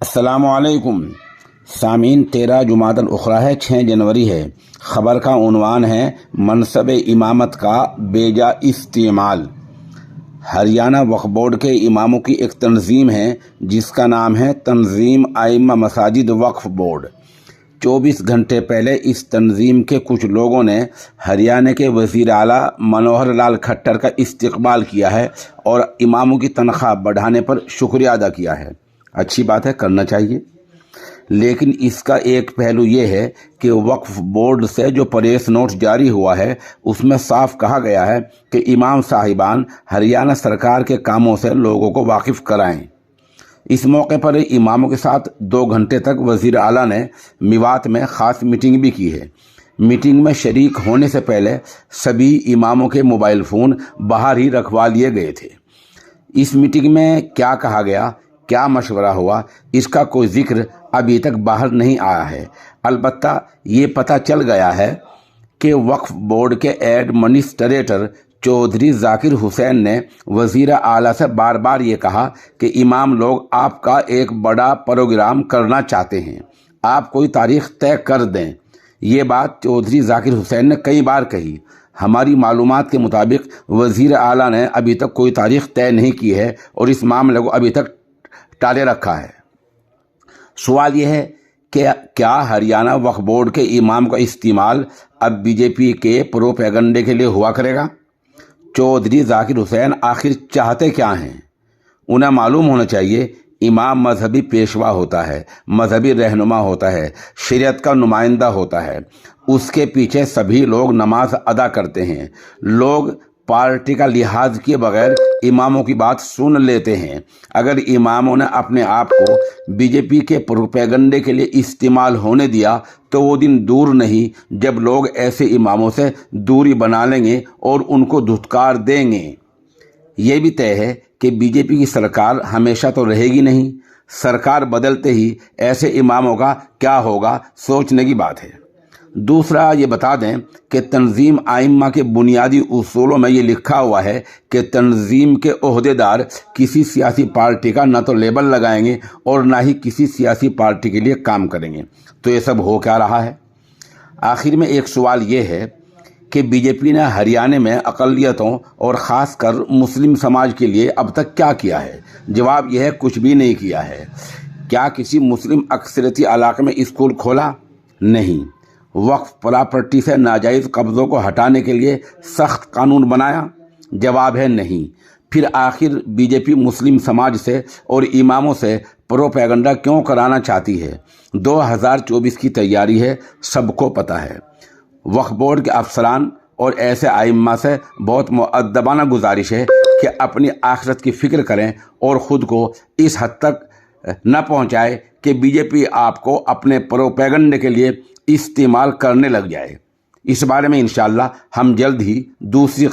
अस्सलामुअलैकुम सामीन 13 जुमादुल उखरा है, 6 जनवरी है। खबर का उन्वान है मनसब इमामत का बेजा इस्तेमाल। हरियाणा वक्फ बोर्ड के इमामों की एक तंजीम है जिसका नाम है तंजीम आइम्मा मसाजिद वक्फ बोर्ड। 24 घंटे पहले इस तंजीम के कुछ लोगों ने हरियाणा के वज़ीर आला मनोहर लाल खट्टर का इस्तकबाल किया है और इमामों की तनख्वाह बढ़ाने पर शुक्रिया अदा किया है। अच्छी बात है, करना चाहिए, लेकिन इसका एक पहलू ये है कि वक्फ बोर्ड से जो प्रेस नोट जारी हुआ है उसमें साफ कहा गया है कि इमाम साहिबान हरियाणा सरकार के कामों से लोगों को वाकिफ़ कराएं। इस मौके पर इमामों के साथ 2 घंटे तक वज़ीर आला ने मेवात में ख़ास मीटिंग भी की है। मीटिंग में शरीक होने से पहले सभी इमामों के मोबाइल फ़ोन बाहर ही रखवा लिए गए थे। इस मीटिंग में क्या कहा गया, क्या मशवरा हुआ, इसका कोई जिक्र अभी तक बाहर नहीं आया है। अलबत्ता ये पता चल गया है कि वक्फ बोर्ड के एडमिनिस्ट्रेटर चौधरी जाकिर हुसैन ने वज़ीर आला से बार बार ये कहा कि इमाम लोग आपका एक बड़ा प्रोग्राम करना चाहते हैं, आप कोई तारीख़ तय कर दें। ये बात चौधरी जाकिर हुसैन ने कई बार कही। हमारी मालूमात के मुताबिक वज़ीर आला ने अभी तक कोई तारीख़ तय नहीं की है और इस मामले को अभी तक टाले रखा है। सवाल यह है कि क्या हरियाणा वक्फ बोर्ड के इमाम का इस्तेमाल अब बीजेपी के प्रोपेगंडे के लिए हुआ करेगा? चौधरी जाकिर हुसैन आखिर चाहते क्या हैं? उन्हें मालूम होना चाहिए इमाम मजहबी पेशवा होता है, मजहबी रहनुमा होता है, शरीयत का नुमाइंदा होता है। उसके पीछे सभी लोग नमाज अदा करते हैं। लोग पार्टी का लिहाज किए बगैर इमामों की बात सुन लेते हैं। अगर इमामों ने अपने आप को बीजेपी के प्रोपेगंडे के लिए इस्तेमाल होने दिया तो वो दिन दूर नहीं जब लोग ऐसे इमामों से दूरी बना लेंगे और उनको धुतकार देंगे। ये भी तय है कि बीजेपी की सरकार हमेशा तो रहेगी नहीं। सरकार बदलते ही ऐसे इमामों का क्या होगा, सोचने की बात है। दूसरा ये बता दें कि तंजीम आइम्मा के बुनियादी उसूलों में ये लिखा हुआ है कि तंजीम के ओहदेदार किसी सियासी पार्टी का न तो लेबल लगाएंगे और ना ही किसी सियासी पार्टी के लिए काम करेंगे। तो ये सब हो क्या रहा है? आखिर में एक सवाल ये है कि बीजेपी ने हरियाणा में अक़लियतों और ख़ासकर मुस्लिम समाज के लिए अब तक क्या किया है? जवाब यह है, कुछ भी नहीं किया है। क्या किसी मुस्लिम अक्सरियती इलाके में स्कूल खोला? नहीं। वक्फ प्रॉपर्टी से नाजायज़ कब्ज़ों को हटाने के लिए सख्त कानून बनाया? जवाब है नहीं। फिर आखिर बीजेपी मुस्लिम समाज से और इमामों से प्रोपेगंडा क्यों कराना चाहती है? 2024 की तैयारी है, सबको पता है। वक्फ बोर्ड के अफसरान और ऐसे आइम्मा से बहुत मुअद्दबाना गुजारिश है कि अपनी आखिरत की फ़िक्र करें और ख़ुद को इस हद तक न पहुँचाए कि बीजेपी आपको अपने प्रोपेगंडे के लिए इस्तेमाल करने लग जाए। इस बारे में इंशाअल्लाह हम जल्द ही दूसरी